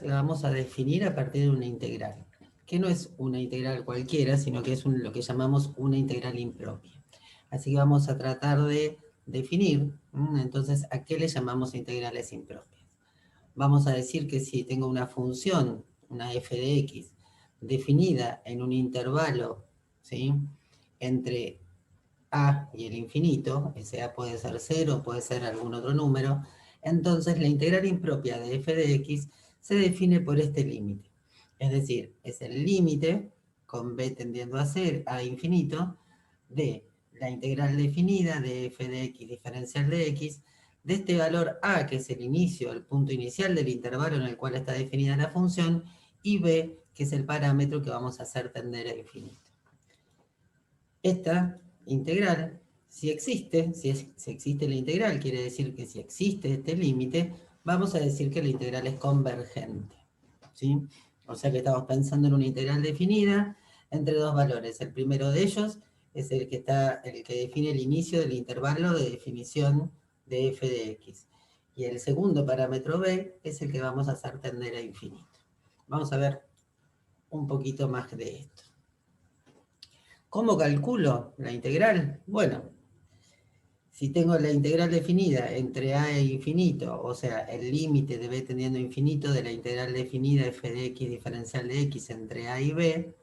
la vamos a definir a partir de una integral, que no es una integral cualquiera, sino que es lo que llamamos una integral impropia. Así que vamos a tratar de definir, entonces, ¿a qué le llamamos integrales impropias? Vamos a decir que si tengo una función, una f de x, definida en un intervalo, ¿sí?, entre a y el infinito, ese a puede ser 0, puede ser algún otro número, entonces la integral impropia de f de x se define por este límite. Es decir, es el límite, con b tendiendo a ser a infinito, de la integral definida de f de x diferencial de x, de este valor a, que es el inicio, el punto inicial del intervalo en el cual está definida la función, y b, que es el parámetro que vamos a hacer tender a infinito. Esta integral, si existe, si existe la integral, quiere decir que si existe este límite, vamos a decir que la integral es convergente, ¿sí? O sea que estamos pensando en una integral definida entre dos valores. El primero de ellos es el que define el inicio del intervalo de definición de f de x. Y el segundo parámetro b es el que vamos a hacer tender a infinito. Vamos a ver un poquito más de esto. ¿Cómo calculo la integral? Bueno, si tengo la integral definida entre a e infinito, o sea, el límite de b tendiendo a infinito de la integral definida f de x diferencial de x entre a y b,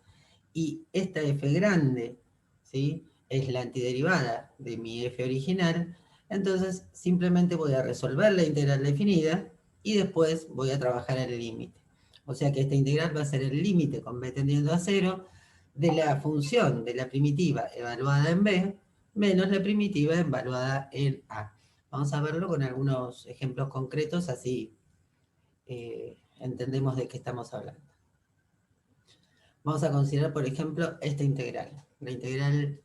y esta f grande, ¿sí?, es la antiderivada de mi f original, entonces simplemente voy a resolver la integral definida y después voy a trabajar el límite. O sea que esta integral va a ser el límite con b tendiendo a 0 de la función de la primitiva evaluada en b menos la primitiva evaluada en a. Vamos a verlo con algunos ejemplos concretos, así entendemos de qué estamos hablando. Vamos a considerar, por ejemplo, esta integral. La integral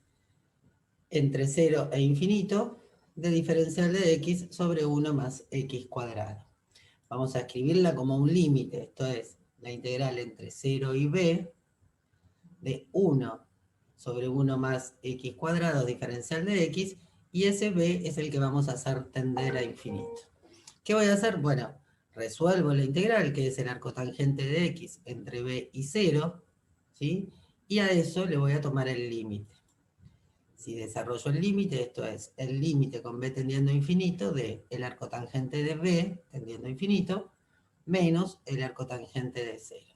entre 0 e infinito de diferencial de x sobre 1 más x cuadrado. Vamos a escribirla como un límite, esto es, la integral entre 0 y b de 1 sobre 1 más x cuadrado diferencial de x, y ese b es el que vamos a hacer tender a infinito. ¿Qué voy a hacer? Bueno, resuelvo la integral, que es el arcotangente de x entre b y 0, ¿sí?, y a eso le voy a tomar el límite. Si desarrollo el límite, esto es el límite con b tendiendo a infinito de el arcotangente de b tendiendo a infinito menos el arcotangente de 0.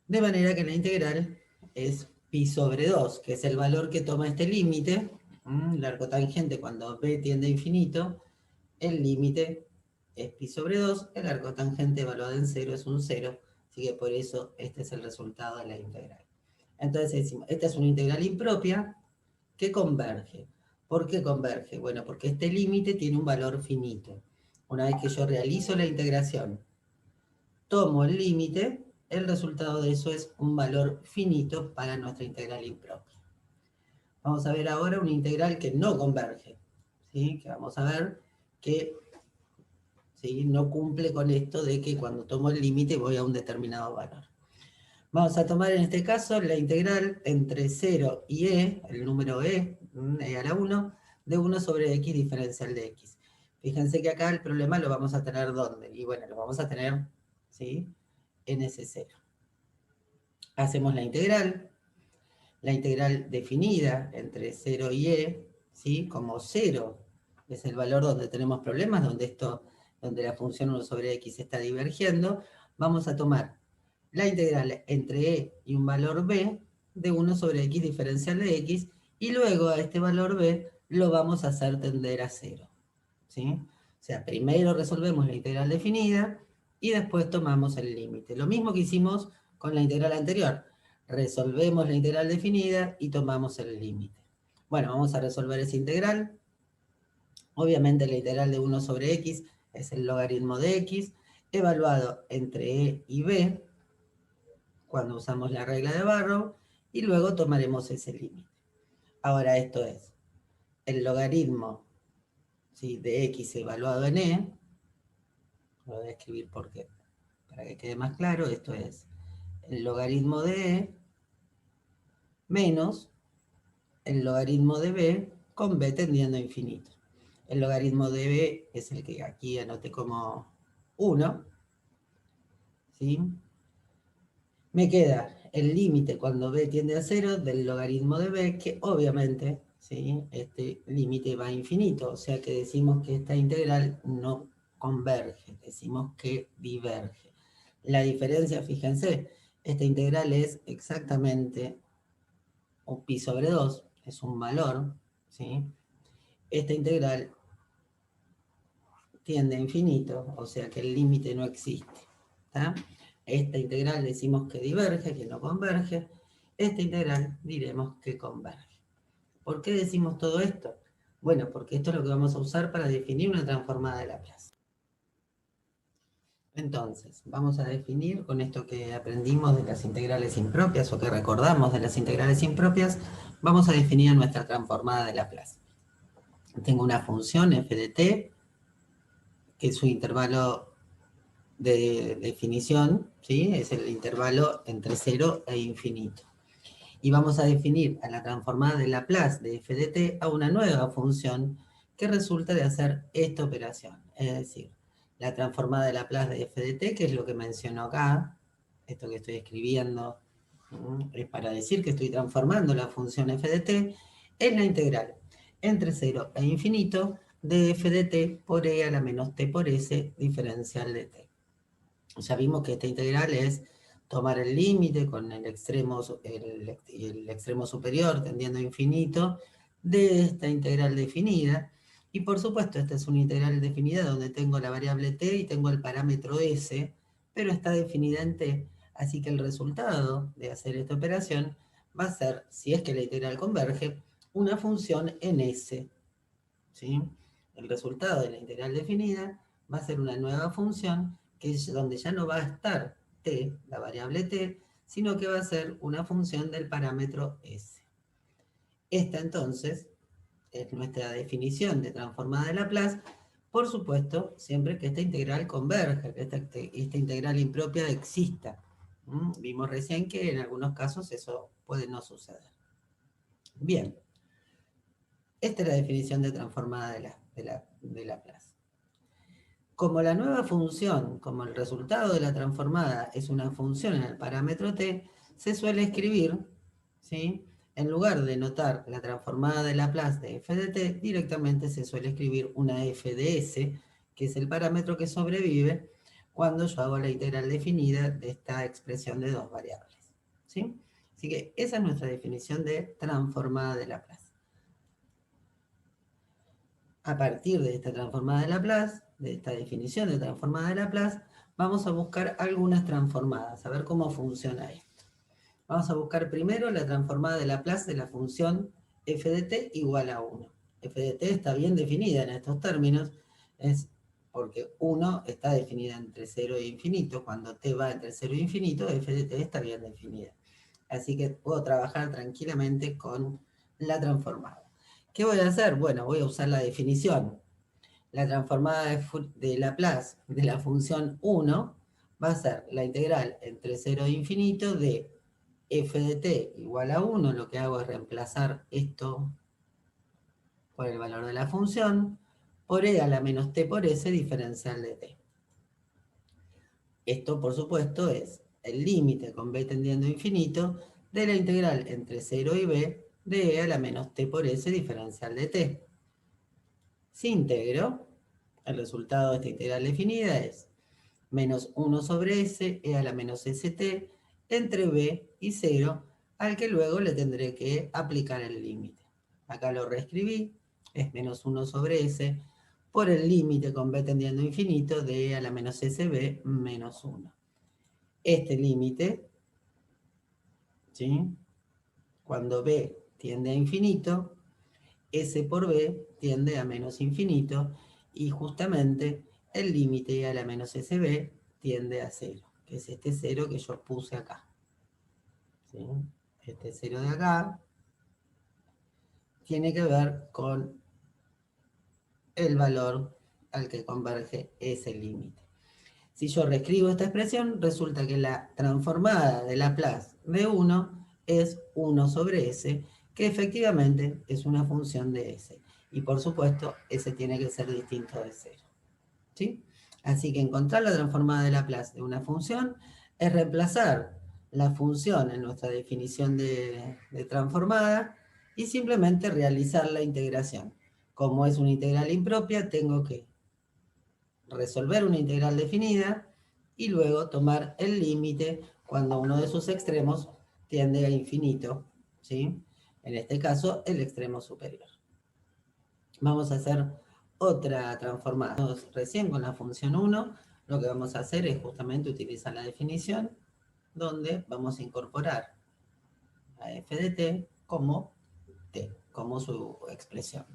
De manera que la integral es pi sobre 2, que es el valor que toma este límite, el arcotangente cuando b tiende a infinito, el límite es pi sobre 2, el arcotangente evaluado en 0 es un 0, así que por eso este es el resultado de la integral. Entonces decimos, esta es una integral impropia que converge. ¿Por qué converge? Bueno, porque este límite tiene un valor finito. Una vez que yo realizo la integración, tomo el límite, el resultado de eso es un valor finito para nuestra integral impropia. Vamos a ver ahora una integral que no converge, ¿sí?, que vamos a ver que, ¿sí?, no cumple con esto de que cuando tomo el límite voy a un determinado valor. Vamos a tomar en este caso la integral entre 0 y e, el número e a la 1, de 1 sobre x diferencial de x. Fíjense que acá el problema lo vamos a tener ¿dónde? Y bueno, lo vamos a tener, ¿sí?, en ese 0. Hacemos la integral definida entre 0 y e, ¿sí?, como 0 es el valor donde tenemos problemas, donde la función 1 sobre x está divergiendo, vamos a tomar la integral entre e y un valor b de 1 sobre x diferencial de x, y luego a este valor b lo vamos a hacer tender a 0, ¿sí? O sea, primero resolvemos la integral definida y después tomamos el límite. Lo mismo que hicimos con la integral anterior. Resolvemos la integral definida y tomamos el límite. Bueno, vamos a resolver esa integral. Obviamente la integral de 1 sobre x es el logaritmo de x, evaluado entre e y b, cuando usamos la regla de Barrow, y luego tomaremos ese límite. Ahora esto es el logaritmo, ¿sí?, de x evaluado en e, lo voy a escribir porque, para que quede más claro, esto es el logaritmo de e menos el logaritmo de b con b tendiendo a infinito. El logaritmo de b es el que aquí anoté como 1, ¿sí? Me queda el límite cuando b tiende a 0 del logaritmo de b, que obviamente, ¿sí? Este límite va a infinito, o sea que decimos que esta integral no converge, decimos que diverge. La diferencia, fíjense, esta integral es exactamente un pi sobre 2, es un valor, ¿sí? Esta integral tiende a infinito, o sea que el límite no existe, ¿tá? Esta integral decimos que diverge, que no converge. Esta integral diremos que converge. ¿Por qué decimos todo esto? Bueno, porque esto es lo que vamos a usar para definir una transformada de Laplace. Entonces, vamos a definir con esto que aprendimos de las integrales impropias o que recordamos de las integrales impropias, vamos a definir nuestra transformada de Laplace. Tengo una función f de t, que es su intervalo de definición, ¿sí? Es el intervalo entre 0 e infinito. Y vamos a definir a la transformada de Laplace de f de t a una nueva función que resulta de hacer esta operación. Es decir, la transformada de Laplace de f de t, que es lo que menciono acá, esto que estoy escribiendo, es para decir que estoy transformando la función f de t, es la integral entre 0 e infinito de f de t por e a la menos t por s diferencial de t. Ya vimos que esta integral es tomar el límite con el extremo superior tendiendo a infinito de esta integral definida. Y por supuesto, esta es una integral definida donde tengo la variable t y tengo el parámetro s, pero está definida en t. Así que el resultado de hacer esta operación va a ser, si es que la integral converge, una función en s, ¿sí? El resultado de la integral definida va a ser una nueva función que es donde ya no va a estar t, la variable t, sino que va a ser una función del parámetro s. Esta entonces es nuestra definición de transformada de Laplace, por supuesto, siempre que esta integral converja, que esta integral impropia exista. Vimos recién que en algunos casos eso puede no suceder. Bien, esta es la definición de transformada de Laplace. Como la nueva función, como el resultado de la transformada es una función en el parámetro t, se suele escribir, ¿sí? En lugar de notar la transformada de Laplace de f de t, directamente se suele escribir una f de s, que es el parámetro que sobrevive cuando yo hago la integral definida de esta expresión de dos variables, ¿sí? Así que esa es nuestra definición de transformada de Laplace. A partir de esta transformada de Laplace, de esta definición de transformada de Laplace, vamos a buscar algunas transformadas, a ver cómo funciona esto. Vamos a buscar primero la transformada de Laplace de la función f de t igual a 1. F de t está bien definida en estos términos, es porque 1 está definida entre 0 e infinito. Cuando t va entre 0 e infinito, f de t está bien definida. Así que puedo trabajar tranquilamente con la transformada. ¿Qué voy a hacer? Bueno, voy a usar la definición. La transformada de Laplace de la función 1 va a ser la integral entre 0 e infinito de f de t igual a 1. Lo que hago es reemplazar esto por el valor de la función, por e a la menos t por s diferencial de t. Esto, por supuesto, es el límite con b tendiendo a infinito de la integral entre 0 y b de e a la menos t por s diferencial de t. Si integro, el resultado de esta integral definida es menos 1 sobre s, e a la menos st, entre b y 0, al que luego le tendré que aplicar el límite. Acá lo reescribí, es menos 1 sobre s, por el límite con b tendiendo a infinito de e a la menos sb menos 1. Este límite, ¿sí? Cuando b tiende a infinito, s por b tiende a menos infinito, y justamente el límite a la menos sb tiende a 0, que es este 0 que yo puse acá. ¿Sí? Este 0 de acá tiene que ver con el valor al que converge ese límite. Si yo reescribo esta expresión, resulta que la transformada de Laplace de 1 es 1 sobre s, que efectivamente es una función de s. Y por supuesto, s tiene que ser distinto de 0. ¿Sí? Así que encontrar la transformada de Laplace de una función es reemplazar la función en nuestra definición de transformada y simplemente realizar la integración. Como es una integral impropia, tengo que resolver una integral definida y luego tomar el límite cuando uno de sus extremos tiende a infinito, ¿sí? En este caso, el extremo superior. Vamos a hacer otra transformada. Recién con la función 1, lo que vamos a hacer es justamente utilizar la definición donde vamos a incorporar a f de t, como su expresión.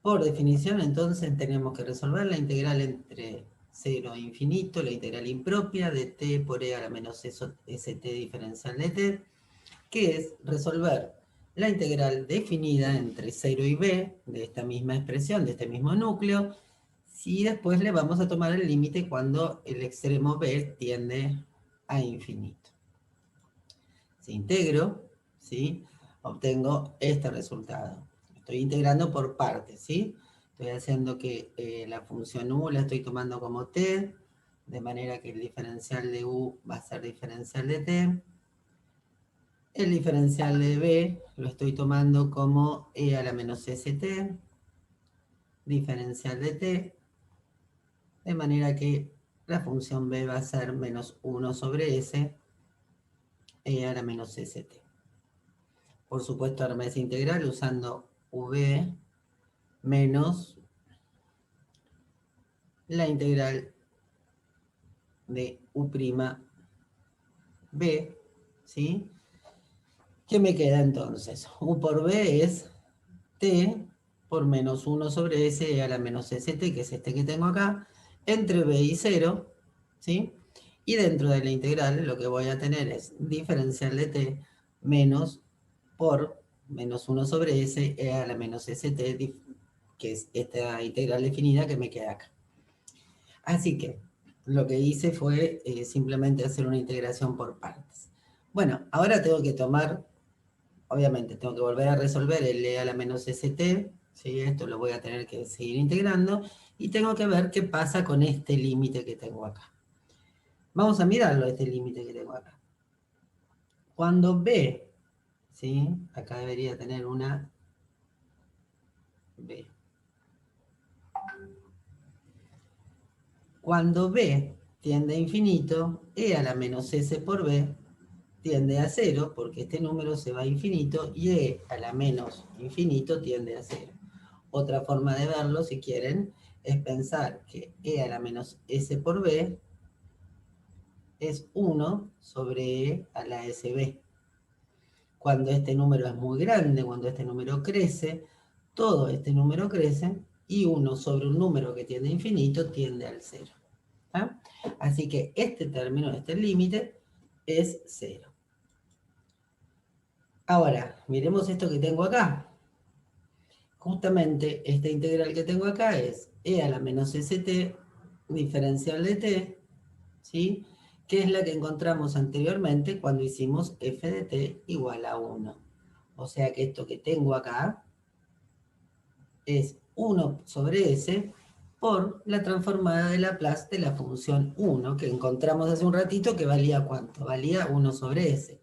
Por definición, entonces, tenemos que resolver la integral entre 0 e infinito, la integral impropia de t por e a la menos st diferencial de t, que es resolver la integral definida entre 0 y b de esta misma expresión, de este mismo núcleo, si después le vamos a tomar el límite cuando el extremo b tiende a infinito. Si integro, ¿sí?, obtengo este resultado. Estoy integrando por partes, ¿sí? Estoy haciendo que la función u la estoy tomando como t, de manera que el diferencial de u va a ser diferencial de t. El diferencial de b lo estoy tomando como e a la menos st, diferencial de t, de manera que la función b va a ser menos 1 sobre s, e a la menos st. Por supuesto, armé esa integral usando v menos la integral de u' b, ¿sí? ¿Qué me queda entonces? U por b es t por menos 1 sobre s a la menos st, que es este que tengo acá, entre b y 0, ¿sí? Y dentro de la integral lo que voy a tener es diferencial de t menos por menos 1 sobre s e a la menos st, que es esta integral definida que me queda acá. Así que lo que hice fue simplemente hacer una integración por partes. Bueno, ahora tengo que tomar, obviamente, tengo que volver a resolver el e a la menos st, ¿sí? Esto lo voy a tener que seguir integrando, y tengo que ver qué pasa con este límite que tengo acá. Vamos a mirarlo, este límite que tengo acá. Cuando b, ¿sí?, acá debería tener una b. Cuando b tiende a infinito, e a la menos s por b tiende a 0, porque este número se va a infinito, y e a la menos infinito tiende a 0. Otra forma de verlo, si quieren, es pensar que e a la menos s por b es 1 sobre e a la sb. Cuando este número es muy grande, cuando este número crece, todo este número crece, y 1 sobre un número que tiende a infinito tiende al 0. ¿Ah? Así que este término, este límite, es 0. Ahora, miremos esto que tengo acá. Justamente esta integral que tengo acá es e a la menos st diferencial de t, ¿sí?, que es la que encontramos anteriormente cuando hicimos f de t igual a 1. O sea que esto que tengo acá es 1 sobre s por la transformada de Laplace de la función 1, que encontramos hace un ratito que valía ¿cuánto? Valía 1 sobre s.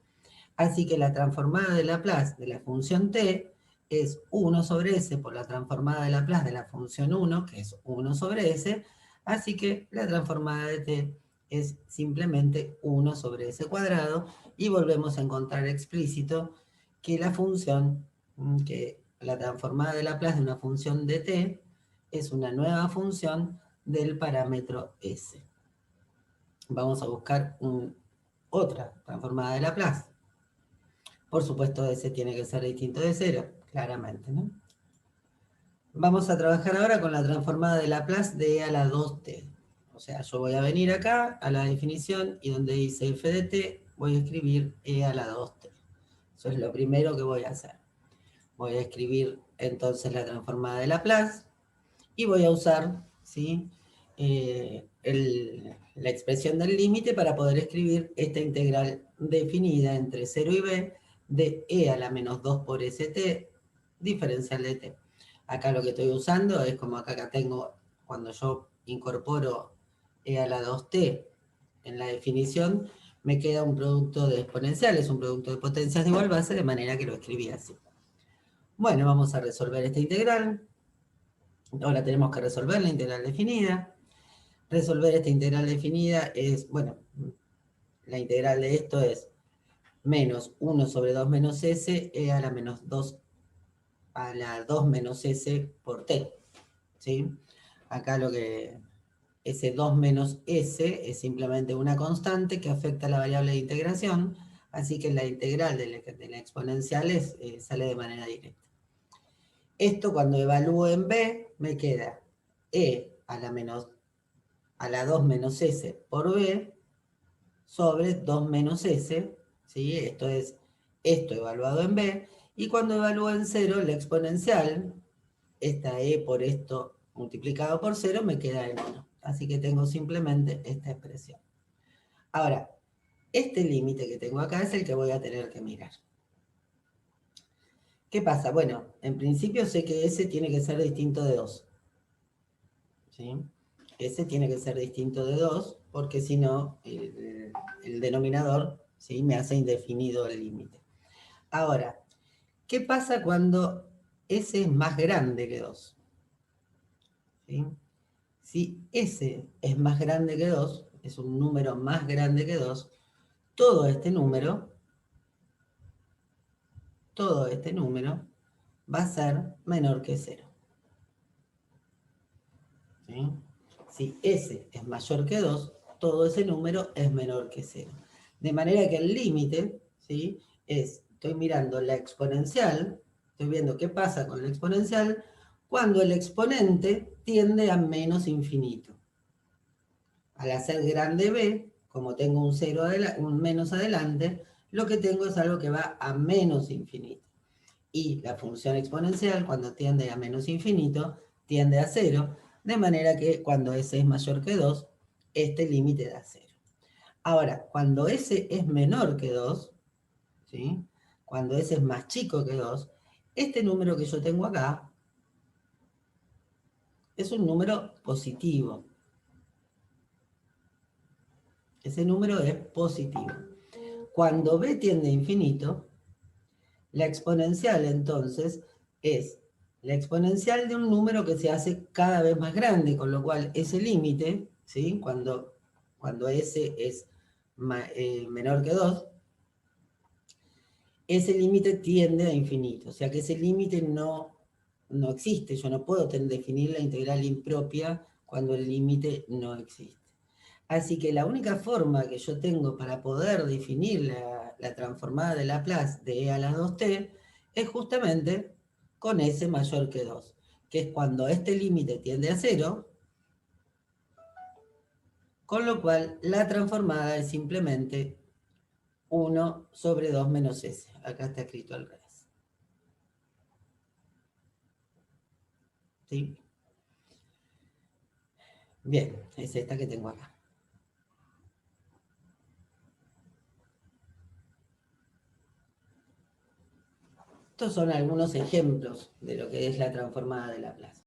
Así que la transformada de Laplace de la función t es 1 sobre s por la transformada de Laplace de la función 1, que es 1 sobre s. Así que la transformada de t es simplemente 1 sobre s cuadrado, y volvemos a encontrar explícito que la función, que la transformada de Laplace de una función de t es una nueva función del parámetro s. Vamos a buscar otra transformada de Laplace. Por supuesto, s tiene que ser distinto de 0, claramente, ¿no? Vamos a trabajar ahora con la transformada de Laplace de e a la 2t. O sea, yo voy a venir acá a la definición, y donde dice f de t, voy a escribir e a la 2t. Eso es lo primero que voy a hacer. Voy a escribir entonces la transformada de Laplace, y voy a usar, ¿sí?, la expresión del límite para poder escribir esta integral definida entre 0 y b de e a la menos 2 por st diferencial de t. Acá lo que estoy usando es como acá tengo, cuando yo incorporo e a la 2t en la definición, me queda un producto de exponenciales, un producto de potencias de igual base, de manera que lo escribí así. Bueno, vamos a resolver esta integral. Ahora tenemos que resolver la integral definida. Resolver esta integral definida es, bueno, la integral de esto es menos 1 sobre 2 menos s e a la menos 2 a la 2 menos s por t. ¿Sí? Acá lo que ese 2 menos s es simplemente una constante que afecta a la variable de integración, así que la integral de la exponencial sale de manera directa. Esto cuando evalúo en b, me queda e a la 2 menos s por b sobre 2 menos s, ¿sí? Esto es esto evaluado en b, y cuando evalúo en 0, la exponencial, esta e por esto multiplicado por 0, me queda en 1. Así que tengo simplemente esta expresión. Ahora, este límite que tengo acá es el que voy a tener que mirar. ¿Qué pasa? Bueno, en principio sé que S tiene que ser distinto de 2. ¿Sí? S tiene que ser distinto de 2, porque si no, el denominador, ¿sí?, me hace indefinido el límite. Ahora, ¿qué pasa cuando S es más grande que 2? ¿Sí? Si S es más grande que 2, es un número más grande que 2, todo este número va a ser menor que 0. ¿Sí? Si S es mayor que 2, todo ese número es menor que 0. De manera que el límite, ¿sí?, estoy mirando la exponencial, estoy viendo qué pasa con la exponencial cuando el exponente tiende a menos infinito. Al hacer grande b, como tengo un menos adelante, lo que tengo es algo que va a menos infinito. Y la función exponencial, cuando tiende a menos infinito, tiende a 0, de manera que cuando s es mayor que 2, este límite da 0. Ahora, cuando s es menor que 2, ¿sí?, cuando s es más chico que 2, este número que yo tengo acá es un número positivo. Ese número es positivo. Cuando b tiende a infinito, la exponencial entonces es la exponencial de un número que se hace cada vez más grande, con lo cual ese límite, ¿sí?, cuando s es menor que 2, ese límite tiende a infinito. O sea que ese límite no existe. Yo no puedo definir la integral impropia cuando el límite no existe. Así que la única forma que yo tengo para poder definir la transformada de Laplace de e a la 2t es justamente con s mayor que 2, que es cuando este límite tiende a 0, con lo cual la transformada es simplemente 1 sobre 2 menos s. Acá está escrito al revés. ¿Sí? Bien, es esta que tengo acá. Estos son algunos ejemplos de lo que es la transformada de Laplace.